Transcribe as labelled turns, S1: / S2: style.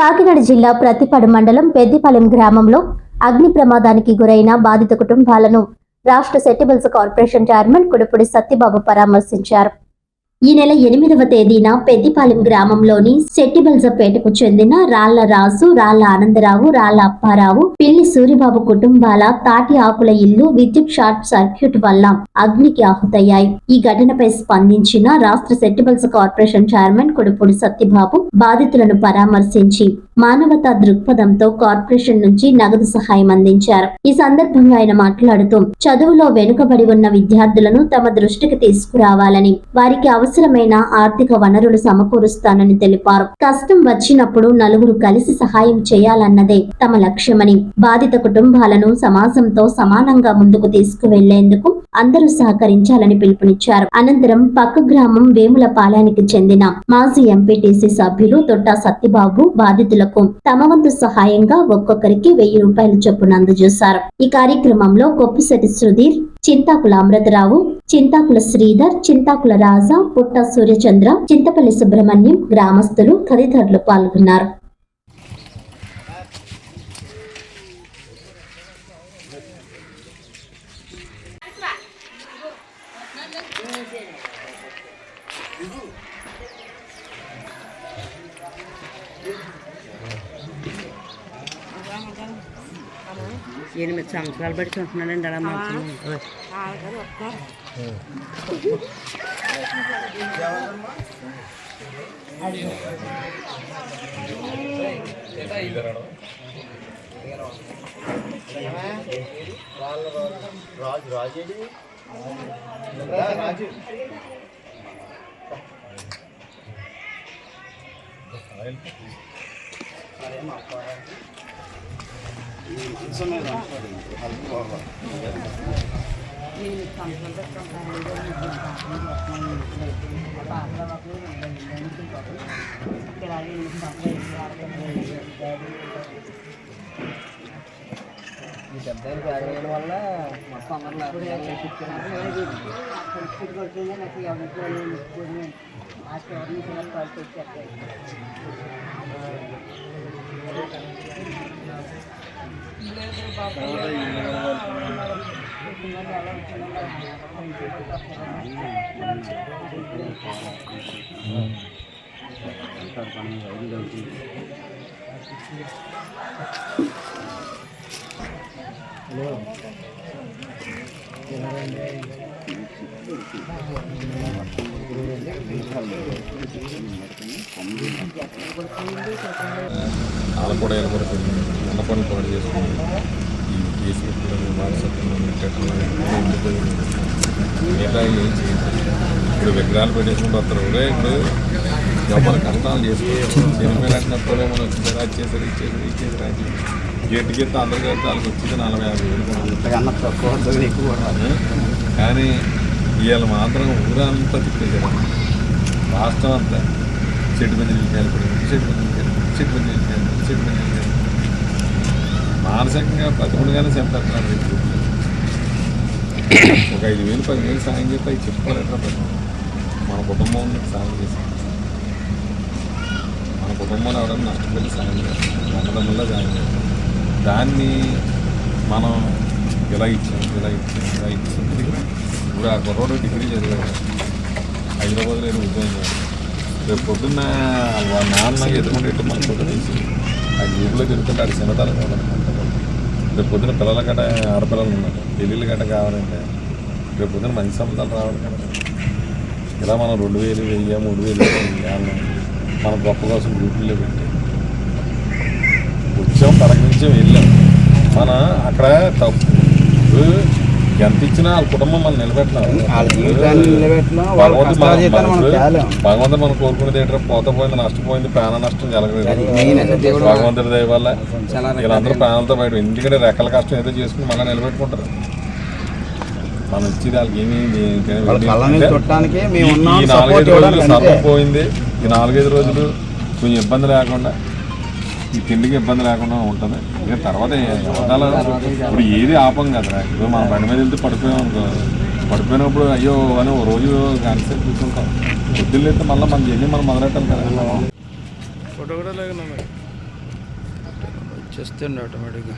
S1: కాకినాడ జిల్లా ప్రతిపాడు మండలం పెద్దిపాలెం గ్రామంలో అగ్ని ప్రమాదానికి గురైన బాధిత కుటుంబాలను రాష్ట్ర సెటిబుల్స్ కార్పొరేషన్ చైర్మన్ కుడుపుడి సత్యబాబు పరామర్శించారు. ఈ నెల 8వ తేదీన పెద్దిపాలెం గ్రామంలోని సెట్టిబల్జపేటకు చెందిన రాళ్ల రాజు, రాళ్ల ఆనందరావు, రాళ్ల అప్పారావు, పిల్లి సూరిబాబు కుటుంబాల తాటి ఆకుల ఇల్లు విద్యుత్ షార్ట్ సర్క్యూట్ వల్ల అగ్నికి ఆహుతయ్యాయి. ఈ ఘటనపై స్పందించిన రాష్ట్ర సెట్టిబల్స్ కార్పొరేషన్ చైర్మన్ కుడుపుడి సత్యబాబు బాధితులను పరామర్శించి మానవతా దృక్పథంతో కార్పొరేషన్ నుంచి నగదు సహాయం అందించారు. ఈ సందర్భంగా ఆయన మాట్లాడుతూ చదువులో వెనుకబడి ఉన్న విద్యార్థులను తమ దృష్టికి తీసుకురావాలని, వారికి అవసరమైన ఆర్థిక వనరులు సమకూరుస్తానని తెలిపారు. కష్టం వచ్చినప్పుడు నలుగురు కలిసి సహాయం చేయాలన్నదే తమ లక్ష్యమని, బాధిత కుటుంబాలను సమాజంతో సమానంగా ముందుకు తీసుకువెళ్లేందుకు అందరూ సహకరించాలని పిలుపునిచ్చారు. అనంతరం పక్క గ్రామం వేములపాలెనికి చెందిన మాజీ ఎంపీటీసీ సభ్యులు తొట్టా సత్యబాబు బాధితులకు తమ వంతు సహాయంగా ఒక్కొక్కరికి 1000 రూపాయలు చొప్పున అందజేశారు. ఈ కార్యక్రమంలో కొప్పిశెట్టి సుధీర్, చింతాకుల అమృతరావు, చింతాకుల శ్రీధర్, చింతాకుల రాజా, పుట్ట సూర్యచంద్ర, చింతపల్లి సుబ్రహ్మణ్యం, గ్రామస్తులు తదితరులు పాల్గొన్నారు.
S2: ఎనిమిది సంవత్సరాలు బట్టి చూస్తున్నానండి అలా మంచి
S3: ఈ డబ్బులు కాయడం వల్ల మొత్తం అందరూ
S4: ఆలపూడ ఏర్పడుతుంది ఉన్న పనులు పాడు చేసుకుని ఈ ఫేస్బుక్లో వాట్సాప్లో మిగతా ఏం చేయాలి. ఇప్పుడు విగ్రహాలు పెట్టేసుకుంటూ వస్తారు. ఇప్పుడు ఎవరి కష్టాలు చేసుకోవచ్చు. సినిమాలు అంటున్నప్పుడు మనం వచ్చింది అది చేసారు ఇచ్చేసారు అది గేట్ గీత అందరికీ వెళ్తే వాళ్ళకి వచ్చింది 40-50 ఎక్కువ. కానీ వీళ్ళు మాత్రం ఊరంతా తిప్పేసారు. రాష్ట్రం అంతా చెట్టు మంది మానసికంగా బతుకుడుగానే చంపేస్తున్నారు. ఒక 5,000-10,000 సాయం చేస్తే అవి చెప్పుకోలేక మన కుటుంబం సాయం చేస్తాం. మన కుటుంబంలో ఎవరైనా నష్టపోయి సాయం చేస్తాం, అన్నదమ్ముల్లో సాయం చేస్తాం. దాన్ని మనం ఇలా ఇచ్చాం. ఇప్పుడు ఆ కుర్రోడు డిగ్రీ చదివాడు, హైదరాబాద్లో ఉద్యోగం చేయాలి. రేపు పొద్దున్న వాళ్ళ నాన్న ఎదుర్కొంటే మన ఫోటో తీసి ఆ గ్రూప్లో తిరుగుతుంటే అది చిన్నతనం కావాలనుకుంటారు. రేపు పొద్దున పిల్లల గట్ట ఆడపిల్లలు ఉన్నారు, పెళ్ళిళ్ళు గట్ట కావాలంటే రేపు పొద్దున మంచి సంబంధాలు రావాలి కదా. ఇలా మనం 2,000, 1,000, 3,000 మన గొప్ప కోసం గ్రూపుల్లో పెట్టి వచ్చాం. తనకు నుంచి వెళ్ళాం. మన అక్కడ తప్పు ఎంత ఇచ్చినా వాళ్ళ కుటుంబం మనం నిలబెట్టినాం. భగవంతుడు మనం కోరుకునేది ఏంటంటే పోతే నష్టపోయింది, ప్రాణ నష్టం జరగలేదు. భగవంతుడి దయ వల్ల వీళ్ళందరూ ప్రాణాలతో బయట. ఎందుకంటే రెక్కల కష్టం ఏదో చేసుకుని మళ్ళీ నిలబెట్టుకుంటారు. మనం ఇచ్చేది వాళ్ళకి ఏమీ ఈ 4-5 రోజులు సర్వపోయింది. ఈ 4-5 రోజులు కొంచెం ఇబ్బంది లేకుండా, ఈ తిండికి ఇబ్బంది లేకుండా ఉంటుంది. ఇక తర్వాత ఇప్పుడు ఏది ఆపం కదరా. ఇప్పుడు మనం బండి మీద వెళ్తే పడిపోయాం అనుకో, పడిపోయినప్పుడు అయ్యో అని ఓ రోజు గంటసేపు కూర్చుంటాం. పొద్దున్న అయితే మళ్ళీ మన జర్నీ మనం మొదలెట్టాలి కదా.
S5: ఫోటో కూడా లేకున్నా వచ్చేస్తుంది ఆటోమేటిక్గా.